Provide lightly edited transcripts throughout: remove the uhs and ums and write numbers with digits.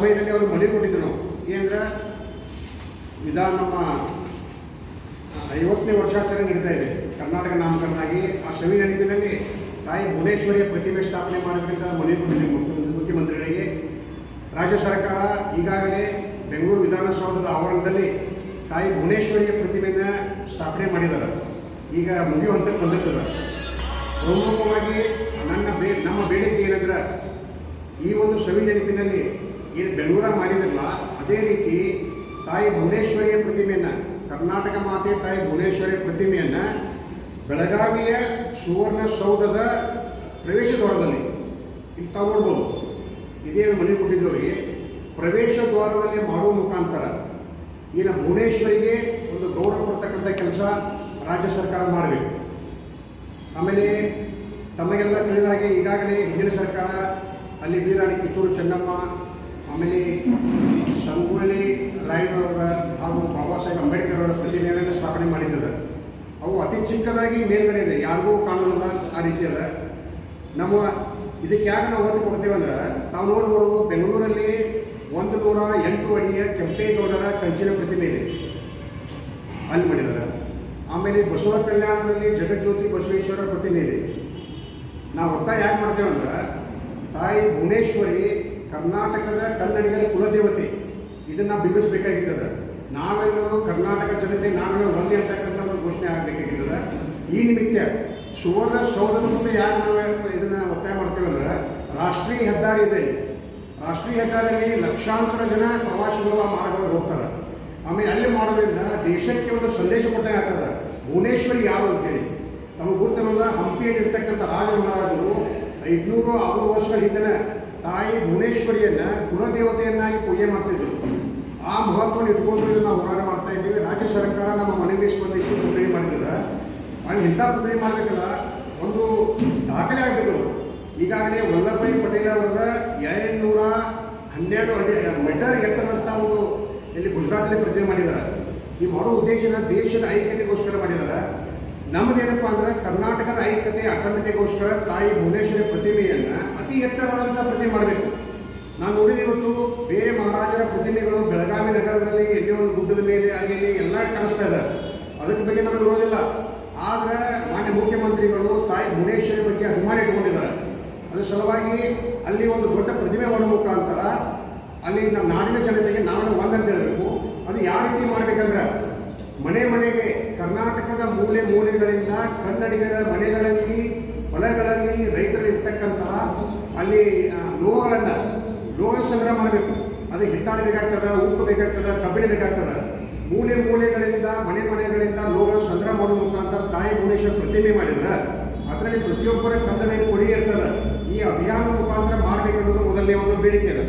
ಸಮಯದಲ್ಲಿ ಅವರು ಮನೆ ಕೊಟ್ಟಿದ್ರು ನಾವು ಏನಂದ್ರೆ ನಮ್ಮ 50ನೇ ವರ್ಷಾಚರಣೆ ನಡೀತಾ ಇದೆ ಕರ್ನಾಟಕ ನಾಮಕರಣ ಆಗಿ. ಆ ಸವಿ ನೆನಪಿನಲ್ಲಿ ತಾಯಿ ಭುವನೇಶ್ವರಿಯ ಪ್ರತಿಮೆ ಸ್ಥಾಪನೆ ಮಾಡೋದ್ರಿಂದ ಮನವಿ ಕೊಟ್ಟಿದ್ದೀವಿ ಮುಖ್ಯಮಂತ್ರಿಗಳಿಗೆ. ರಾಜ್ಯ ಸರ್ಕಾರ ಈಗಾಗಲೇ ಬೆಂಗಳೂರು ವಿಧಾನಸೌಧದ ಆವರಣದಲ್ಲಿ ತಾಯಿ ಭುವನೇಶ್ವರಿಯ ಪ್ರತಿಮೆಯನ್ನು ಸ್ಥಾಪನೆ ಮಾಡಿದ್ದಾರೆ. ಈಗ ಮುಗಿಯುವ ಹಂತಕ್ಕೆ ಬಂದಿರ್ತದೆ. ಪ್ರಮುಖವಾಗಿ ನಮ್ಮ ಬೇಡಿಕೆ ಏನಂದ್ರೆ ಈ ಒಂದು ಸವಿ ನೆನಪಿನಲ್ಲಿ ಏನು ಬೆಂಗಳೂರ ಮಾಡಿದ್ರಲ್ಲ ಅದೇ ರೀತಿ ತಾಯಿ ಭುವನೇಶ್ವರಿಯ ಪ್ರತಿಮೆಯನ್ನು, ಕರ್ನಾಟಕ ಮಾತೆ ತಾಯಿ ಭುವನೇಶ್ವರಿಯ ಪ್ರತಿಮೆಯನ್ನು ಬೆಳಗಾವಿಯ ಸುವರ್ಣಸೌಧದ ಪ್ರವೇಶ ದ್ವಾರದಲ್ಲಿ ಇಲ್ಲಿ ತಾವು ನೋಡ್ಬೋದು. ಇದೇನು ಮನೆ ಕೊಟ್ಟಿದ್ದವರಿಗೆ ಪ್ರವೇಶ ದ್ವಾರದಲ್ಲಿ ಮಾಡುವ ಮುಖಾಂತರ ಏನು ಭುವನೇಶ್ವರಿಗೆ ಒಂದು ಗೌರವ ಕೊಡ್ತಕ್ಕಂಥ ಕೆಲಸ ರಾಜ್ಯ ಸರ್ಕಾರ ಮಾಡಬೇಕು. ಆಮೇಲೆ ತಮಗೆಲ್ಲ ತಿಳಿದ ಹಾಗೆ ಈಗಾಗಲೇ ಹಿಂದಿನ ಸರ್ಕಾರ ಅಲ್ಲಿ ಬೀರಾಣಿ ಕಿತ್ತೂರು ಚೆನ್ನಮ್ಮ, ಆಮೇಲೆ ಸಂಗೊಳ್ಳಿ ರಾಯಣ್ಣವರ ಹಾಗೂ ಬಾಬಾ ಸಾಹೇಬ್ ಅಂಬೇಡ್ಕರ್ ಅವರ ಪ್ರತಿಮೆಯನ್ನು ಸ್ಥಾಪನೆ ಮಾಡಿದ್ದದ. ಅವು ಅತಿ ಚಿಕ್ಕದಾಗಿ ಮೇಲ್ಗಡೆ ಇದೆ, ಯಾರಿಗೂ ಕಾಣೋಲ್ಲ ಆ ರೀತಿಯಲ್ಲ. ನಮ್ಮ ಇದಕ್ಕೆ ಯಾಕೆ ನಾವು ಒತ್ತು ಕೊಡ್ತೇವೆ ಅಂದ್ರೆ ನಾವು ನೋಡ್ಬೋದು ಬೆಂಗಳೂರಲ್ಲಿ 108 ಅಡಿಯ ಕೆಂಪೇಗೌಡರ ಕಂಚಿನ ಪ್ರತಿಮೆ ಇದೆ, ಅಲ್ಲಿ ಮಾಡಿದ್ದಾರೆ. ಆಮೇಲೆ ಬಸವ ಕಲ್ಯಾಣದಲ್ಲಿ ಜಗಜ್ಯೋತಿ ಬಸವೇಶ್ವರ ಪ್ರತಿಮೆ ಇದೆ. ನಾವು ಒತ್ತಾಯ ಯಾಕೆ ಮಾಡ್ತೇವೆ ಅಂದ್ರೆ ತಾಯಿ ಭುವನೇಶ್ವರಿ ಕರ್ನಾಟಕದ ಕನ್ನಡಿಗರ ಕುಲದೇವತೆ, ಇದನ್ನು ಬಿಂಬಿಸಬೇಕಾಗಿರ್ತದೆ. ನಾವೆಲ್ಲರೂ ಕರ್ನಾಟಕ ಜನತೆ ನಾವೆಲ್ಲ ಒಂದೇ ಅಂತಕ್ಕಂಥ ಒಂದು ಘೋಷಣೆ ಆಗಬೇಕಾಗಿರ್ತದೆ. ಈ ನಿಮಿತ್ತ ಸುವರ್ಣಸೌಧದ ಮುಂದೆ ಯಾಕೆ ನಾವು ಇದನ್ನು ಒತ್ತಾಯ ಮಾಡ್ತೇವೆ ಅಂದ್ರೆ ರಾಷ್ಟ್ರೀಯ ಹೆದ್ದಾರಿ ಇದೆ. ರಾಷ್ಟ್ರೀಯ ಹೆದ್ದಾರಿಯಲ್ಲಿ ಲಕ್ಷಾಂತರ ಜನ ಪ್ರವಾಸಿಗಳು ಆ ಮಾರ್ಗದಲ್ಲಿ ಹೋಗ್ತಾರೆ. ಆಮೇಲೆ ಅಲ್ಲಿ ಮಾಡೋದ್ರಿಂದ ದೇಶಕ್ಕೆ ಒಂದು ಸಂದೇಶ ಕೊಟ್ಟೆ ಆಗ್ತದೆ ಭುವನೇಶ್ವರಿ ಯಾರು ಅಂತೇಳಿ. ತಮಗೆ ಗುರುತಿರೋದ ಹಂಪಿಯಲ್ಲಿರ್ತಕ್ಕಂಥ ರಾಜ ಮಹಾರಾಜರು 500 ವರ್ಷಗಳ ಹಿಂದಿನ ತಾಯಿ ಭುವನೇಶ್ವರಿಯನ್ನು ಕುಲದೇವತೆಯನ್ನಾಗಿ ಪೂಜೆ ಮಾಡ್ತಿದ್ರು. ಆ ಮಹತ್ವವನ್ನು ಇಟ್ಕೊಂಡು ನಾವು ಹೋರಾಟ ಮಾಡ್ತಾ ಇದ್ದೀವಿ. ರಾಜ್ಯ ಸರ್ಕಾರ ನಮ್ಮ ಮನವಿಗೆ ಸ್ಪಂದಿಸಿ ಪುತ್ರಿ ಮಾಡಿದ್ರೆ ಅಲ್ಲಿ ಇಂಥ ಪುತ್ರಿ ಮಾಡಬೇಕಲ್ಲ ಒಂದು ದಾಖಲೆ ಆಗಬೇಕು. ಈಗಾಗಲೇ ವಲ್ಲಭಭಾಯಿ ಪಟೇಲ್ ಅವರದ 212 ಮೀಟರ್ ಎತ್ತರಂಥ ಒಂದು ಇಲ್ಲಿ ಗುಜರಾತಲ್ಲಿ ಪ್ರತಿಮೆ ಮಾಡಿದ್ದಾರೆ. ಈ ಮಾಡೋ ಉದ್ದೇಶನ ದೇಶದ ಐಕ್ಯತೆಗೋಸ್ಕರ ಮಾಡಿದ್ದಾರೆ. ನಮ್ಮದೇನಪ್ಪ ಅಂದ್ರೆ ಕರ್ನಾಟಕದ ಐಕ್ಯತೆ ಅಖಂಡತೆಗೋಸ್ಕರ ತಾಯಿ ಭುವನೇಶ್ವರಿ ಪ್ರತಿಮೆಯನ್ನು ಅತಿ ಎತ್ತರವಾದಂಥ ಪ್ರತಿಮೆ ಮಾಡಬೇಕು. ನಾನು ನೋಡಿದ ಇವತ್ತು ಬೇರೆ ಮಹಾರಾಜರ ಪ್ರತಿಮೆಗಳು ಬೆಳಗಾವಿ ನಗರದಲ್ಲಿ ಎಲ್ಲಿ ಒಂದು ಗುಡ್ಡದ ಮೇಲೆ ಅಲ್ಲಿ ಎಲ್ಲ ಕಾಣಿಸ್ತಾ ಇದೆ. ಅದಕ್ಕೆ ಬಗ್ಗೆ ನಮಗೆ ಇರೋದಿಲ್ಲ. ಆದರೆ ಮಾನ್ಯ ಮುಖ್ಯಮಂತ್ರಿಗಳು ತಾಯಿ ಭುವನೇಶ್ವರಿ ಬಗ್ಗೆ ಅಭಿಮಾನ ಇಟ್ಕೊಂಡಿದ್ದಾರೆ. ಅದರ ಸಲುವಾಗಿ ಅಲ್ಲಿ ಒಂದು ದೊಡ್ಡ ಪ್ರತಿಮೆ ಮಾಡುವ ಮುಖಾಂತರ ಅಲ್ಲಿ ನಮ್ಮ ನಾಡಿನ ಜನತೆಗೆ ನಾವೆಲ್ಲ ಒಂದಂತ ಹೇಳಬೇಕು. ಅದು ಯಾವ ರೀತಿ ಮಾಡಬೇಕಂದ್ರೆ ಮನೆ ಮನೆಗೆ ಕರ್ನಾಟಕದ ಮೂಲೆ ಮೂಲೆಗಳಿಂದ ಕನ್ನಡಿಗರ ಮನೆಗಳಲ್ಲಿ ಹೊಲಗಳಲ್ಲಿ ರೈತರು ಇರ್ತಕ್ಕಂತಹ ಅಲ್ಲಿ ಲೋಹ ಸಂಗ್ರಹ ಮಾಡಬೇಕು. ಅದು ಹಿತ್ತಾಳೆ ಬೇಕಾಗ್ತದೆ, ಉಪ್ಪು ಬೇಕಾಗ್ತದೆ, ಕಬ್ಬಿಣ ಬೇಕಾಗ್ತದೆ. ಮೂಲೆ ಮೂಲೆಗಳಿಂದ ಮನೆಗಳಿಂದ ಲೋಹ ಸಂಗ್ರಹ ಮಾಡುವ ಮುಖಾಂತರ ತಾಯಿ ಭುವನೇಶ್ವರಿ ಪ್ರತಿಮೆ ಮಾಡಿದ್ರೆ ಅದರಲ್ಲಿ ಪ್ರತಿಯೊಬ್ಬರ ಕನ್ನಡಿಗರ ಕೊಡುಗೆ ಇರ್ತದೆ. ಈ ಅಭಿಯಾನದ ಮುಖಾಂತರ ಮಾಡಬೇಕನ್ನೋದು ಮೊದಲನೇ ಒಂದು ಬೇಡಿಕೆ ಇದೆ.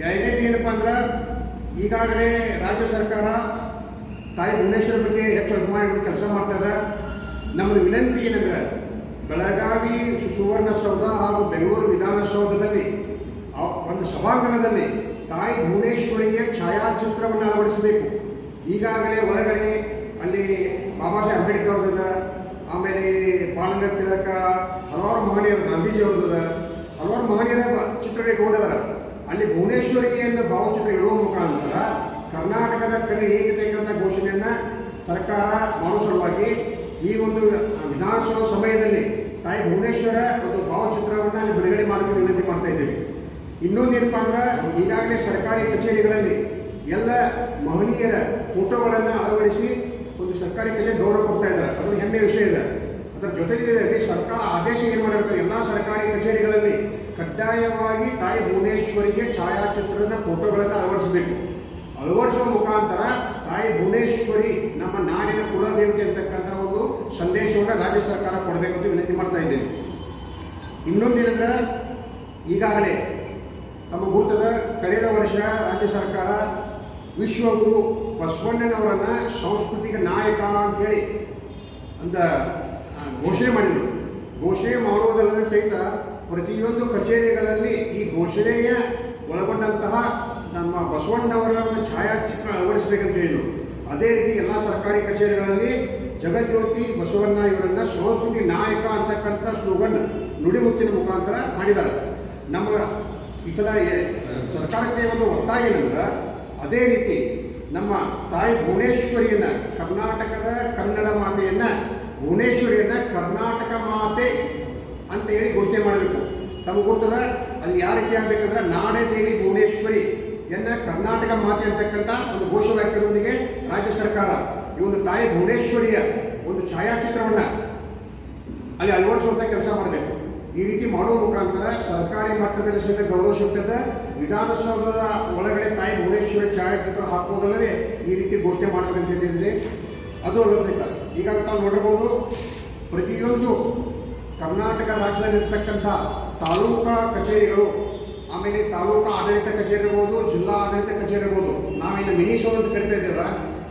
ಎರಡನೇದು ಏನಪ್ಪ ಅಂದ್ರೆ ಈಗಾಗಲೇ ರಾಜ್ಯ ಸರ್ಕಾರ ತಾಯಿ ಭುವನೇಶ್ವರಿ ಬಗ್ಗೆ ಹೆಚ್ಚು ಅಭಿಮಾನ ಕೆಲಸ ಮಾಡ್ತಾ ಇದೆ. ನಮ್ಮದು ವಿನಂತಿ ಏನಂದ್ರೆ ಬೆಳಗಾವಿ ಸುವರ್ಣಸೌಧ ಹಾಗೂ ಬೆಂಗಳೂರು ವಿಧಾನಸೌಧದಲ್ಲಿ ಒಂದು ಸಭಾಂಗಣದಲ್ಲಿ ತಾಯಿ ಭುವನೇಶ್ವರಿಯ ಛಾಯಾಚಿತ್ರವನ್ನು ಅಳವಡಿಸಬೇಕು. ಈಗಾಗಲೇ ಒಳಗಡೆ ಅಲ್ಲಿ ಬಾಬಾ ಸಾಹೇಬ್ ಅಂಬೇಡ್ಕರ್ ಅವ್ರದ, ಆಮೇಲೆ ಬಾಲಗಂಗಾಧರ ತಿಲಕ, ಹಲವಾರು ಮಹನೀಯರು, ಗಾಂಧೀಜಿ ಅವ್ರದ ಹಲವಾರು ಮಹನೀಯರ ಚಿತ್ರ ಇಟ್ಕೊಂಡಿದ್ದಾರೆ. ಅಲ್ಲಿ ಭುವನೇಶ್ವರಿಯನ್ನು ಭಾವಚಿತ್ರ ಇಡುವ ಮುಖಾಂತರ ಕರ್ನಾಟಕದ ಕನ್ನಡ ಏಕತೆಯ ಘೋಷಣೆಯನ್ನು ಸರ್ಕಾರ ಮಾಡುವ ಸಲುವಾಗಿ ಈ ಒಂದು ವಿಧಾನಸಭಾ ಸಮಯದಲ್ಲಿ ತಾಯಿ ಭುವನೇಶ್ವರ ಒಂದು ಭಾವಚಿತ್ರವನ್ನು ಅಲ್ಲಿ ಬಿಡುಗಡೆ ಮಾಡೋಕ್ಕೆ ವಿನಂತಿ ಮಾಡ್ತಾ ಇದ್ದೀವಿ. ಇನ್ನೊಂದೇನಪ್ಪ ಅಂದ್ರೆ ಈಗಾಗಲೇ ಸರ್ಕಾರಿ ಕಚೇರಿಗಳಲ್ಲಿ ಎಲ್ಲ ಮಹನೀಯರ ಫೋಟೋಗಳನ್ನು ಅಳವಡಿಸಿ ಒಂದು ಸರ್ಕಾರಿ ಕಚೇರಿ ಗೌರವ ಕೊಡ್ತಾ ಇದ್ದಾರೆ. ಅದೊಂದು ಹೆಮ್ಮೆಯ ವಿಷಯ ಇದೆ. ಅದರ ಜೊತೆಗೆ ಸರ್ಕಾರ ಆದೇಶ ಏನು ಮಾಡಿರ್ತಾರೆ, ಎಲ್ಲ ಸರ್ಕಾರಿ ಕಚೇರಿಗಳಲ್ಲಿ ಕಡ್ಡಾಯವಾಗಿ ತಾಯಿ ಭುವನೇಶ್ವರಿಗೆ ಛಾಯಾಚಿತ್ರದ ಫೋಟೋಗಳನ್ನು ಅಳವಡಿಸಬೇಕು. ಅಳವಡಿಸುವ ಮುಖಾಂತರ ತಾಯಿ ಭುವನೇಶ್ವರಿ ನಮ್ಮ ನಾಡಿನ ಕುಲದೇವತೆ ಅಂತಕ್ಕಂಥ ಒಂದು ಸಂದೇಶವನ್ನು ರಾಜ್ಯ ಸರ್ಕಾರ ಕೊಡಬೇಕು ಅಂತ ವಿನಂತಿ ಮಾಡ್ತಾ ಇದ್ದೇನೆ. ಇನ್ನೊಂದೇನೆಂದ್ರೆ ಈಗಾಗಲೇ ತಮ್ಮ ಗುರುತದ ಕಳೆದ ವರ್ಷ ರಾಜ್ಯ ಸರ್ಕಾರ ವಿಶ್ವಗುರು ಬಸವಣ್ಣನವರನ್ನು ಸಾಂಸ್ಕೃತಿಕ ನಾಯಕ ಅಂಥೇಳಿ ಅಂತ ಘೋಷಣೆ ಮಾಡಿದರು. ಘೋಷಣೆ ಮಾಡುವುದಲ್ಲದೆ ಸಹಿತ ಪ್ರತಿಯೊಂದು ಕಚೇರಿಗಳಲ್ಲಿ ಈ ಘೋಷಣೆಯ ಒಳಗೊಂಡಂತಹ ನಮ್ಮ ಬಸವಣ್ಣವರ ಛಾಯಾಚಿತ್ರ ಅಳವಡಿಸಬೇಕಂತ ಹೇಳಿದರು. ಅದೇ ರೀತಿ ಎಲ್ಲ ಸರ್ಕಾರಿ ಕಚೇರಿಗಳಲ್ಲಿ ಜಗಜ್ಯೋತಿ ಬಸವಣ್ಣ ಇವರನ್ನು ಸಂಸ್ಕೃತಿ ನಾಯಕ ಅಂತಕ್ಕಂಥ ಸ್ಲೋಗನ್ ನುಡಿಮುತ್ತಿನ ಮುಖಾಂತರ ಮಾಡಿದ್ದಾರೆ. ನಮ್ಮ ಈ ಥರ ಸರ್ಕಾರಕ್ಕೆ ಒಂದು ಒತ್ತಾಯ ಏನಂದ್ರೆ ಅದೇ ರೀತಿ ನಮ್ಮ ತಾಯಿ ಭುವನೇಶ್ವರಿಯನ್ನ ಕರ್ನಾಟಕದ ಕನ್ನಡ ಮಾತೆಯನ್ನ ಭುವನೇಶ್ವರಿಯನ್ನ ಕರ್ನಾಟಕ ಮಾತೆ ಅಂತ ಹೇಳಿ ಘೋಷಣೆ ಮಾಡಬೇಕು. ತಮಗೆ ಗೊತ್ತದ ಅದು ಯಾವ ರೀತಿ ಆಗಬೇಕಂದ್ರೆ ನಾಡೆ ದೇವಿ ಭುವನೇಶ್ವರಿ ಕರ್ನಾಟಕ ಮಾತೆ ಅಂತಕ್ಕಂಥ ಒಂದು ಘೋಷವಾಕ್ಯದೊಂದಿಗೆ ರಾಜ್ಯ ಸರ್ಕಾರ ಈ ಒಂದು ತಾಯಿ ಭುವನೇಶ್ವರಿಯ ಒಂದು ಛಾಯಾಚಿತ್ರವನ್ನ ಅಲ್ಲಿ ಅಳವಡಿಸುವಂತ ಕೆಲಸ ಮಾಡಬೇಕು. ಈ ರೀತಿ ಮಾಡುವ ಮುಖಾಂತರ ಸರ್ಕಾರಿ ಮಟ್ಟದಲ್ಲಿ ಸಹಿತ ಗೌರವ ಸಿಗ್ತದೆ. ವಿಧಾನಸೌಧದ ಒಳಗಡೆ ತಾಯಿ ಭುವನೇಶ್ವರಿ ಛಾಯಾಚಿತ್ರ ಹಾಕುವುದಲ್ಲದೆ ಈ ರೀತಿ ಘೋಷಣೆ ಮಾಡಬೇಕಂತ ಹೇಳಿದ್ರೆ ಅದು ಅಲ್ಲ ಸಹಿತ. ಈಗ ನಾವು ನೋಡಬಹುದು, ಪ್ರತಿಯೊಂದು ಕರ್ನಾಟಕ ರಾಜ್ಯದಲ್ಲಿರ್ತಕ್ಕಂಥ ತಾಲೂಕಾ ಕಚೇರಿಗಳು, ಆಮೇಲೆ ತಾಲೂಕಾ ಆಡಳಿತ ಕಚೇರಿ ಇರ್ಬೋದು, ಜಿಲ್ಲಾ ಆಡಳಿತ ಕಚೇರಿ ಇರ್ಬೋದು, ನಾವೇನು ಮಿನಿಸೋಲ್ ಅಂತ ಕರಿತಾ ಇದ್ದೇವಲ್ಲ,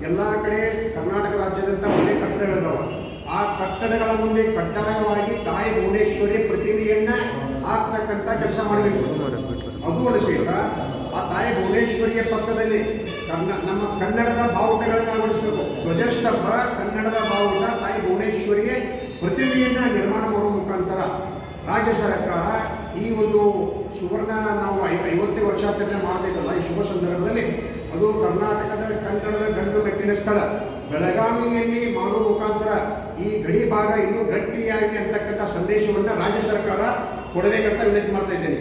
ಎಲ್ಲ ಕಡೆ ಕರ್ನಾಟಕ ರಾಜ್ಯದಂಥ ಒಳ್ಳೆ ಕಟ್ಟಡಗಳಿದಾವೆ. ಆ ಕಟ್ಟಡಗಳ ಮುಂದೆ ಕಡ್ಡಾಯವಾಗಿ ತಾಯಿ ಭುವನೇಶ್ವರಿ ಪ್ರತಿಮೆಯನ್ನ ಹಾಕ್ತಕ್ಕಂಥ ಕೆಲಸ ಮಾಡಬೇಕು. ಅದು ಅಲ್ಲ ಸಹಿತ ಆ ತಾಯಿ ಭುವನೇಶ್ವರಿಯ ಪಕ್ಕದಲ್ಲಿ ನಮ್ಮ ಕನ್ನಡದ ಬಾವುಟಗಳನ್ನು ಅಳವಡಿಸಬೇಕು. ಧ್ವಜಸ್ತಂಭ, ಕನ್ನಡದ ಬಾವುಟ, ತಾಯಿ ಭುವನೇಶ್ವರಿಯ ಪ್ರತಿಮೆಯನ್ನ ನಿರ್ಮಾಣ ಮಾಡುವ ಮುಖಾಂತರ ರಾಜ್ಯ ಸರ್ಕಾರ ಈ ಒಂದು ಸುವರ್ಣ ನಾವು 50 ವರ್ಷಾಚರಣೆ ಮಾಡಬೇಕಲ್ಲ, ಈ ಶುಭ ಸಂದರ್ಭದಲ್ಲಿ ಅದು ಕರ್ನಾಟಕದ ಕನ್ನಡದ ಗಂಡು ಮೆಟ್ಟಿನ ಸ್ಥಳ ಬೆಳಗಾವಿಯಲ್ಲಿ ಮಾಡುವ ಮುಖಾಂತರ ಈ ಗಡಿ ಭಾಗ ಇನ್ನೂ ಗಟ್ಟಿಯಾಗಿ ಅಂತಕ್ಕಂಥ ಸಂದೇಶವನ್ನು ರಾಜ್ಯ ಸರ್ಕಾರ ಕೊಡಬೇಕಂತ ವಿನಂತಿ ಮಾಡ್ತಾ ಇದ್ದೇನೆ.